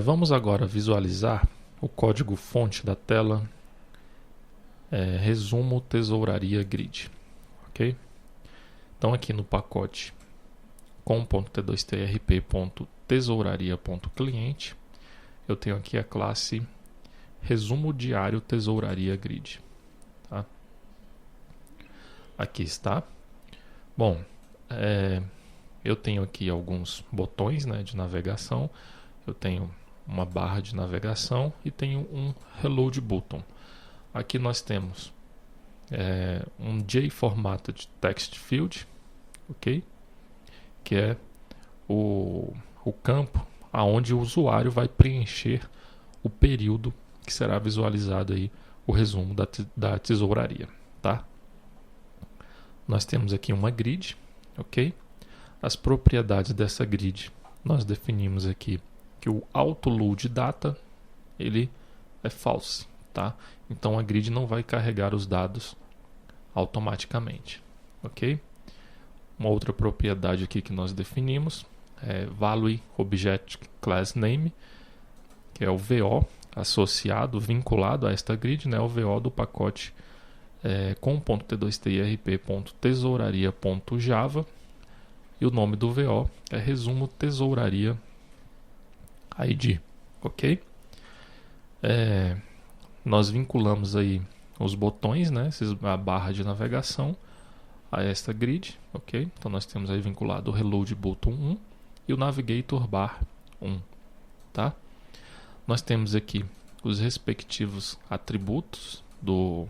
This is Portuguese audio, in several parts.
Vamos agora visualizar o código-fonte da tela resumo tesouraria grid, ok? Então aqui no pacote com.t2trp.tesouraria.cliente eu tenho aqui a classe resumo diário tesouraria grid, tá? Aqui está. Bom, eu tenho aqui alguns botões, né, de navegação. Eu tenho uma barra de navegação e tenho um reload button. Aqui nós temos um JFormatted text field, ok? Que é o campo aonde o usuário vai preencher o período que será visualizado aí o resumo da tesouraria, tá? Nós temos aqui uma grid, ok? As propriedades dessa grid nós definimos aqui que o autoload data ele é false, tá? Então a grid não vai carregar os dados automaticamente, ok? Uma outra propriedade aqui que nós definimos é value object class name, que é o VO associado, vinculado a esta grid, né? O VO do pacote com.t2trp.tesouraria.java, e o nome do VO é resumo tesouraria ID, ok? Nós vinculamos aí os botões, né? A barra de navegação a esta grid, ok? Então nós temos aí vinculado o reload button 1 e o navigator bar 1, tá? Nós temos aqui os respectivos atributos do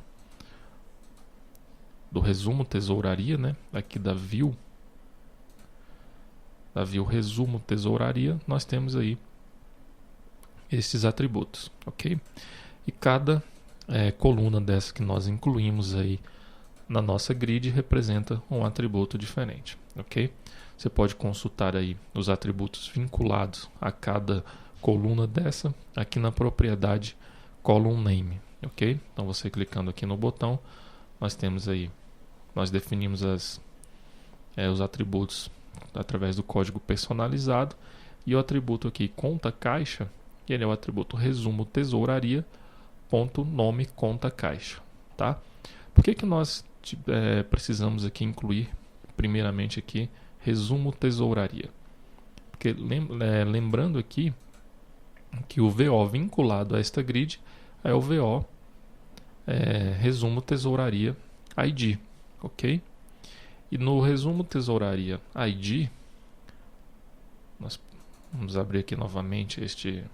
resumo tesouraria, né? Aqui da view resumo tesouraria, nós temos aí esses atributos, ok? E cada coluna dessa que nós incluímos aí na nossa grid representa um atributo diferente, ok? Você pode consultar aí os atributos vinculados a cada coluna dessa aqui na propriedade column name, ok? Então você clicando aqui no botão, nós temos aí, nós definimos os atributos através do código personalizado, e o atributo aqui conta caixa, ele é o atributo resumo tesouraria ponto nome conta caixa, tá? Por que nós precisamos aqui incluir primeiramente aqui resumo tesouraria? Porque lembrando aqui que o VO vinculado a esta grid é o VO resumo tesouraria ID, ok? E no resumo tesouraria ID, nós vamos abrir aqui novamente este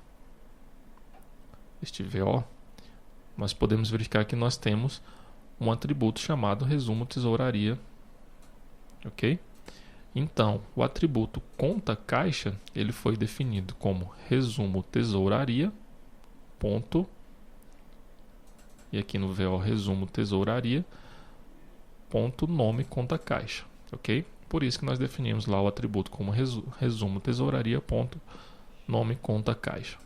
VO, nós podemos verificar que nós temos um atributo chamado resumo tesouraria, ok? Então, o atributo conta caixa, ele foi definido como resumo tesouraria, ponto, e aqui no VO resumo tesouraria, ponto nome conta caixa, ok? Por isso que nós definimos lá o atributo como resumo tesouraria, ponto nome conta caixa.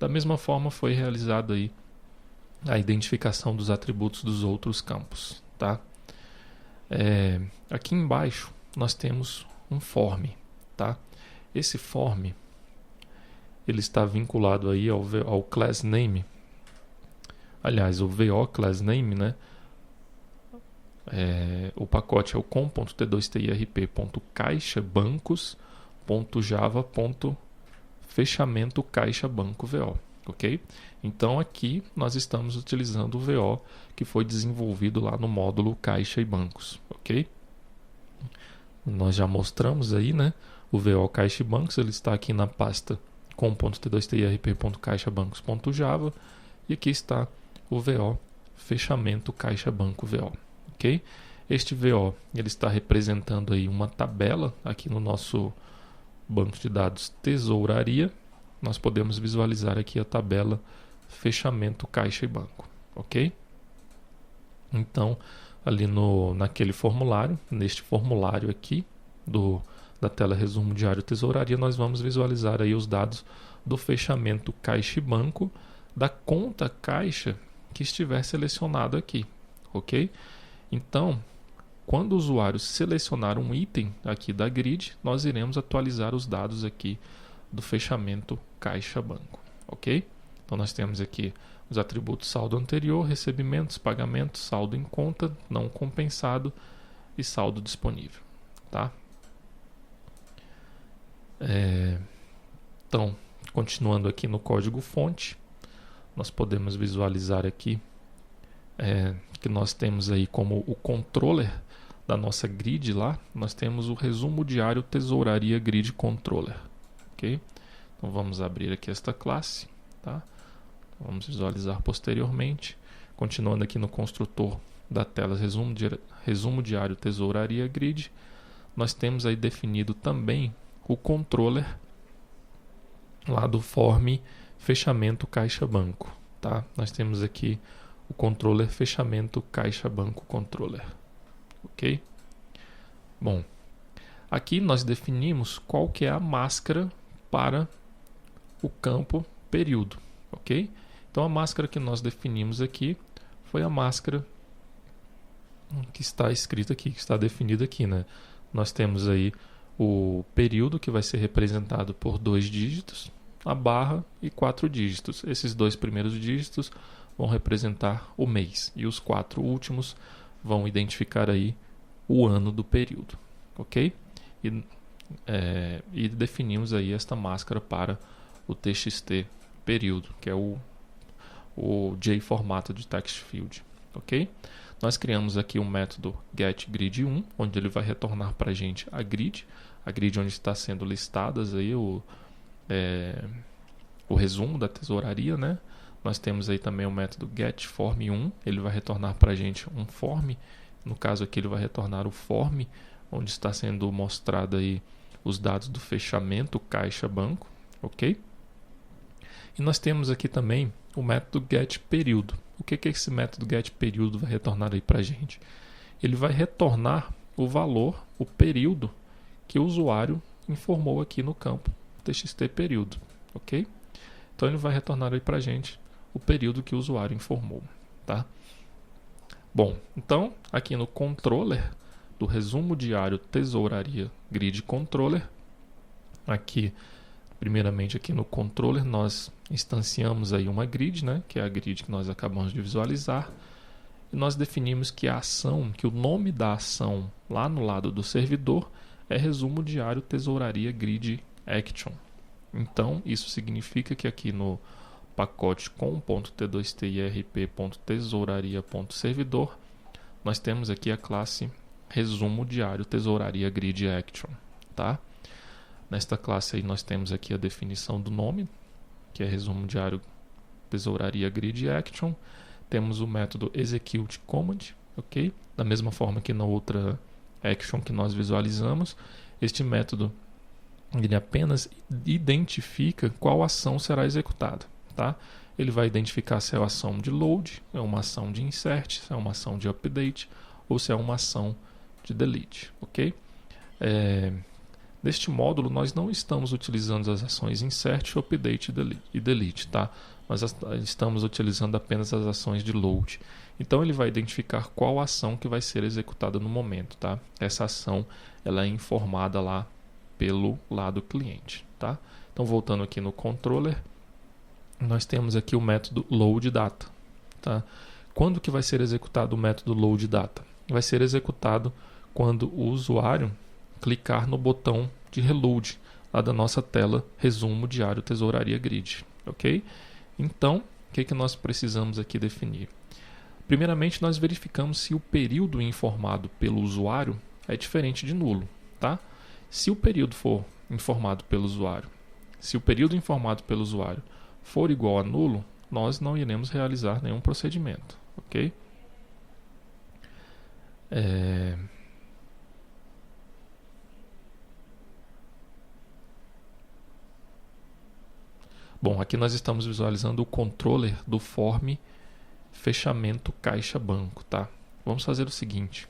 Da mesma forma foi realizada aí a identificação dos atributos dos outros campos, tá? Aqui embaixo nós temos um form, tá? Esse form ele está vinculado aí ao class name. Aliás, o VO class name, né? O pacote é o com.t2trp.caixabancos.java.fechamento caixa banco VO, ok? Então aqui nós estamos utilizando o VO que foi desenvolvido lá no módulo caixa e bancos, ok? Nós já mostramos aí, né? O VO caixa e bancos, ele está aqui na pasta com.t2trp.caixabancos.java, e aqui está o VO fechamento caixa banco VO, ok? Este VO ele está representando aí uma tabela aqui no nosso banco de dados tesouraria. Nós podemos visualizar aqui a tabela fechamento caixa e banco, ok? Então, ali naquele formulário, neste formulário aqui da tela resumo diário tesouraria, nós vamos visualizar aí os dados do fechamento caixa e banco da conta caixa que estiver selecionado aqui, ok? Então, quando o usuário selecionar um item aqui da grid, nós iremos atualizar os dados aqui do fechamento caixa-banco, ok? Então nós temos aqui os atributos saldo anterior, recebimentos, pagamentos, saldo em conta, não compensado e saldo disponível, tá? Então, continuando aqui no código-fonte, nós podemos visualizar aqui que nós temos aí como o controller da nossa grid lá, nós temos o resumo diário tesouraria grid controller, ok? Então vamos abrir aqui esta classe, tá? Vamos visualizar posteriormente. Continuando aqui no construtor da tela resumo diário tesouraria grid, nós temos aí definido também o controller lá do form fechamento caixa banco, tá? Nós temos aqui o controller fechamento caixa banco controller, ok? Bom, aqui nós definimos qual que é a máscara para o campo período, ok? Então a máscara que nós definimos aqui foi a máscara que está escrita aqui, que está definida aqui, né? Nós temos aí o período, que vai ser representado por 2 dígitos, a barra e 4 dígitos. Esses 2 primeiros dígitos vão representar o mês e os 4 últimos vão identificar aí o ano do período, ok? E definimos aí esta máscara para o TXT período, que é o J formato de text field, ok? Nós criamos aqui um método getGrid1, onde ele vai retornar para a gente a grid onde está sendo listadas aí o resumo da tesouraria, né? Nós temos aí também o método getForm1, ele vai retornar para a gente um form, no caso aqui ele vai retornar o form, onde está sendo mostrado aí os dados do fechamento caixa-banco, ok? E nós temos aqui também o método getPeríodo. O que esse método getPeríodo vai retornar aí para a gente? Ele vai retornar o valor, o período que o usuário informou aqui no campo txt período, ok? Então ele vai retornar aí para a gente o período que o usuário informou, tá? Bom, então aqui no controller do resumo diário tesouraria grid controller, aqui primeiramente aqui no controller nós instanciamos aí uma grid, né, que é a grid que nós acabamos de visualizar, e nós definimos que a ação, que o nome da ação lá no lado do servidor é resumo diário tesouraria grid action. Então isso significa que aqui no pacote com.t2tirp.tesouraria.servidor nós temos aqui a classe resumo diário tesouraria grid action, tá? Nesta classe aí nós temos aqui a definição do nome, que é resumo diário tesouraria grid action. Temos o método execute command, ok? Da mesma forma que na outra action que nós visualizamos, este método ele apenas identifica qual ação será executada, tá? Ele vai identificar se é uma ação de load, é uma ação de insert, se é uma ação de update ou se é uma ação de delete, ok? Neste módulo nós não estamos utilizando as ações insert, update e delete, tá? Nós estamos utilizando apenas as ações de load. Então ele vai identificar qual ação que vai ser executada no momento, tá? Essa ação ela é informada lá pelo lado cliente, tá? Então voltando aqui no controller, nós temos aqui o método loadData, tá? Quando que vai ser executado o método loadData? Vai ser executado quando o usuário clicar no botão de reload lá da nossa tela resumo diário tesouraria grid, ok? Então, o que nós precisamos aqui definir? Primeiramente, nós verificamos se o período informado pelo usuário é diferente de nulo, tá? Se o período for informado pelo usuário, for igual a nulo, nós não iremos realizar nenhum procedimento, ok? Bom, aqui nós estamos visualizando o controller do form fechamento caixa banco, tá? Vamos fazer o seguinte.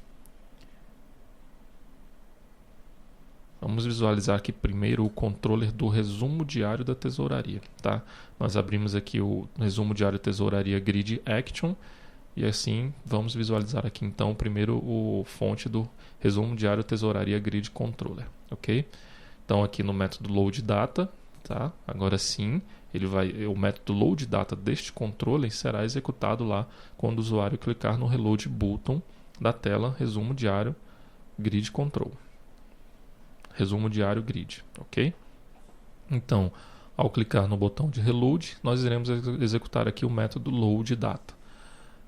Vamos visualizar aqui primeiro o controller do resumo diário da tesouraria, tá? Nós abrimos aqui o resumo diário tesouraria grid action e assim vamos visualizar aqui então primeiro o fonte do resumo diário tesouraria grid controller, ok? Então aqui no método loadData, tá? Agora sim, o método load data deste controle será executado lá quando o usuário clicar no reload button da tela resumo diário grid control. Resumo diário grid, ok? Então, ao clicar no botão de reload, nós iremos executar aqui o método load data.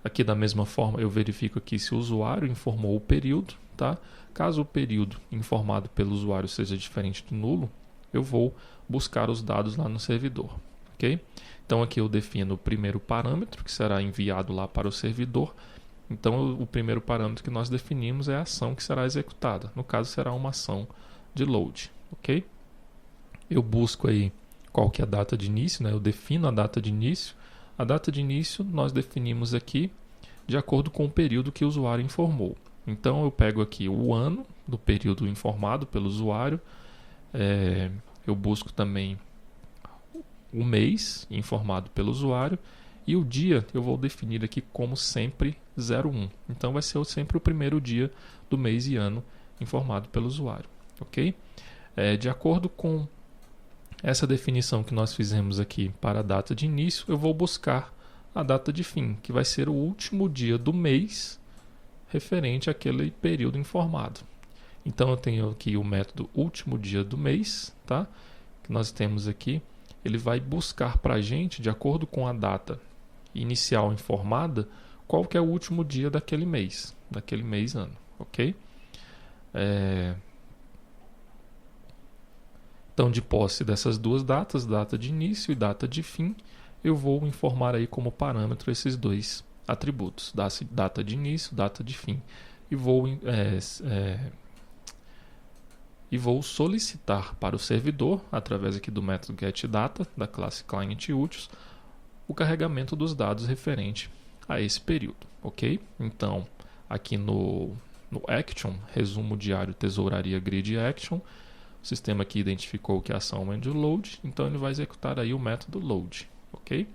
Aqui da mesma forma eu verifico aqui se o usuário informou o período, tá? Caso o período informado pelo usuário seja diferente do nulo, eu vou buscar os dados lá no servidor, ok? Então aqui eu defino o primeiro parâmetro que será enviado lá para o servidor. Então o primeiro parâmetro que nós definimos é a ação que será executada. No caso será uma ação de load, ok? Eu busco aí qual que é a data de início, né? Eu defino a data de início. A data de início nós definimos aqui de acordo com o período que o usuário informou. Então eu pego aqui o ano do período informado pelo usuário, eu busco também o mês informado pelo usuário e o dia eu vou definir aqui como sempre 01. Então vai ser sempre o primeiro dia do mês e ano informado pelo usuário, ok? De acordo com essa definição que nós fizemos aqui para a data de início, eu vou buscar a data de fim, que vai ser o último dia do mês referente àquele período informado. Então eu tenho aqui o método último dia do mês, tá? Que nós temos aqui, ele vai buscar para a gente, de acordo com a data inicial informada, qual que é o último dia daquele mês ano, ok? Então, de posse dessas duas datas, data de início e data de fim, eu vou informar aí como parâmetro esses dois atributos, data de início, data de fim, e vou solicitar para o servidor, através aqui do método getData, da classe clientUtils, o carregamento dos dados referente a esse período, ok? Então, aqui no action, resumo diário tesouraria grid action, o sistema aqui identificou que a ação é de load, então ele vai executar aí o método load, ok?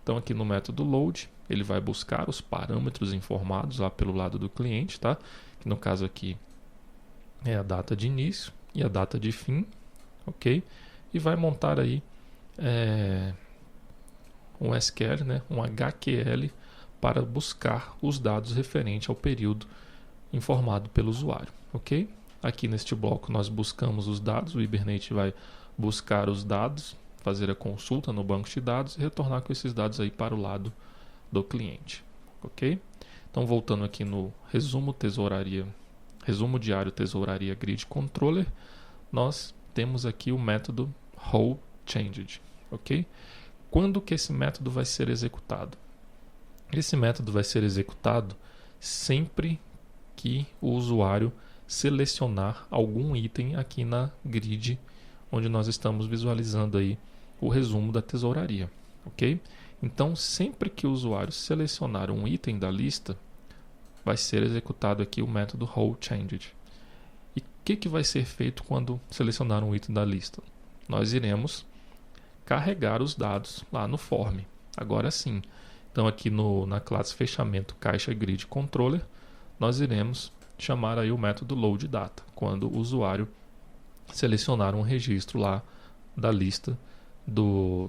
Então aqui no método load, ele vai buscar os parâmetros informados lá pelo lado do cliente, tá? Que no caso aqui é a data de início e a data de fim, ok? E vai montar aí um SQL, né? Um HQL para buscar os dados referentes ao período informado pelo usuário, ok? Aqui neste bloco nós buscamos os dados, o Hibernate vai buscar os dados, fazer a consulta no banco de dados e retornar com esses dados aí para o lado do cliente, ok? Então voltando aqui no resumo diário tesouraria grid controller, nós temos aqui o método rowChanged, ok? Quando que esse método vai ser executado? Esse método vai ser executado sempre que o usuário selecionar algum item aqui na grid onde nós estamos visualizando aí o resumo da tesouraria, ok? Então, sempre que o usuário selecionar um item da lista, vai ser executado aqui o método rowChanged. E o que vai ser feito quando selecionar um item da lista? Nós iremos carregar os dados lá no form. Agora sim. Então, aqui na classe fechamento caixa grid controller, nós iremos chamar aí o método loadData, quando o usuário selecionar um registro lá da lista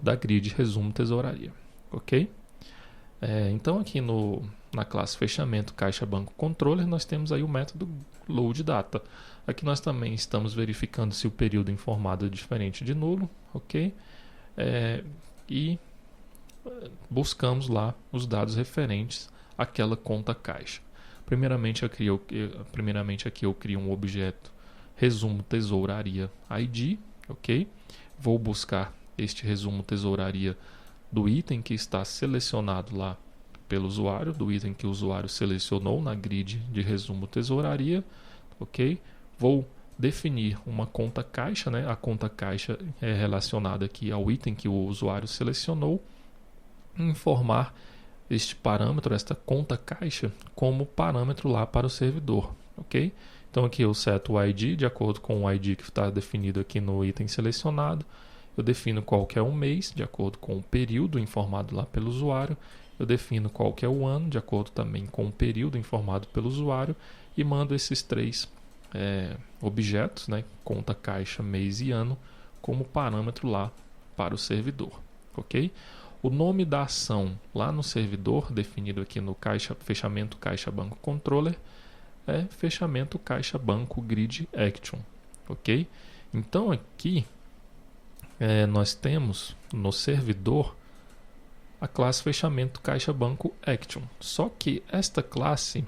da grid resumo tesouraria, ok? Então aqui na classe fechamento caixa banco controller nós temos aí o método loadData. Aqui nós também estamos verificando se o período informado é diferente de nulo, ok? E buscamos lá os dados referentes àquela conta caixa. Primeiramente aqui eu crio um objeto resumo tesouraria ID, ok? Vou buscar este resumo tesouraria do item que está selecionado lá pelo usuário, do item que o usuário selecionou na grid de resumo tesouraria, ok? Vou definir uma conta caixa, né? A conta caixa é relacionada aqui ao item que o usuário selecionou, informar este parâmetro, esta conta caixa, como parâmetro lá para o servidor, ok? Então aqui eu seto o ID de acordo com o ID que está definido aqui no item selecionado. Eu defino qual que é o mês, de acordo com o período informado lá pelo usuário. Eu defino qual que é o ano, de acordo também com o período informado pelo usuário. E mando esses três objetos, né, conta caixa, mês e ano, como parâmetro lá para o servidor, ok? O nome da ação lá no servidor, definido aqui no fechamento caixa banco controller, é fechamento caixa banco grid action, ok? Então aqui nós temos no servidor a classe fechamento caixa banco action, só que esta classe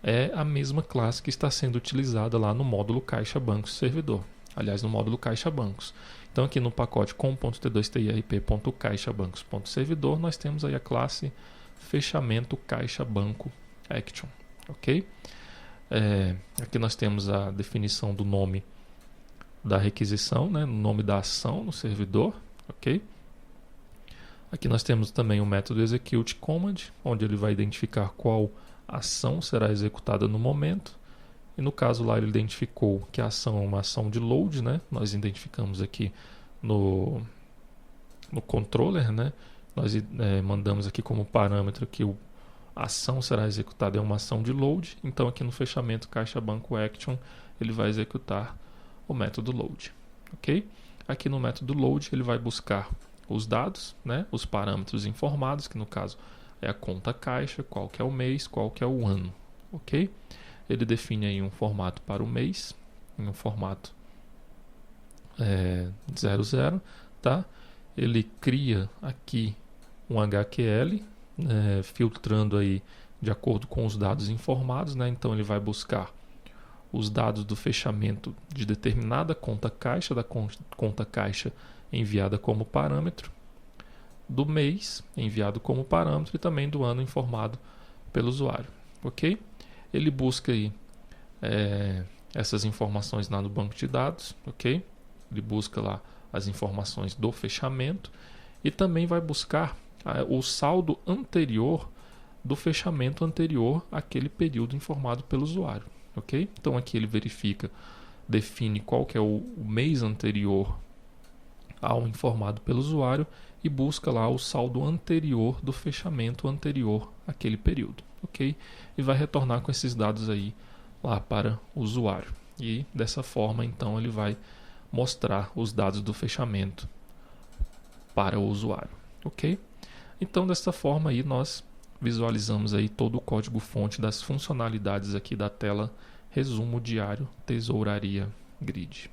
é a mesma classe que está sendo utilizada lá no módulo caixa bancos servidor, aliás no módulo caixa bancos. Então aqui no pacote com.t2tirp.caixabancos.servidor nós temos aí a classe fechamento caixa banco action, ok? Aqui nós temos a definição do nome da requisição, né, o nome da ação no servidor, ok? Aqui nós temos também o método execute command, onde ele vai identificar qual ação será executada no momento. E no caso lá ele identificou que a ação é uma ação de load, né? Nós identificamos aqui no controller, né? Nós mandamos aqui como parâmetro que a ação será executada é uma ação de load. Então aqui no fechamento caixa banco action ele vai executar o método load, ok? Aqui no método load ele vai buscar os dados, né? Os parâmetros informados, que no caso é a conta caixa, qual que é o mês, qual que é o ano, ok? Ele define aí um formato para o mês, em um formato 00, tá? Ele cria aqui um HQL, filtrando aí de acordo com os dados informados, né? Então ele vai buscar os dados do fechamento de determinada conta caixa, da conta caixa enviada como parâmetro, do mês enviado como parâmetro e também do ano informado pelo usuário, ok? Ele busca aí essas informações lá no banco de dados, ok? Ele busca lá as informações do fechamento e também vai buscar o saldo anterior do fechamento anterior àquele período informado pelo usuário, ok? Então aqui ele define qual que é o mês anterior ao informado pelo usuário e busca lá o saldo anterior do fechamento anterior àquele período, ok? E vai retornar com esses dados aí lá para o usuário. E dessa forma, então, ele vai mostrar os dados do fechamento para o usuário, ok? Então, dessa forma aí, nós visualizamos aí todo o código-fonte das funcionalidades aqui da tela Resumo Diário Tesouraria Grid.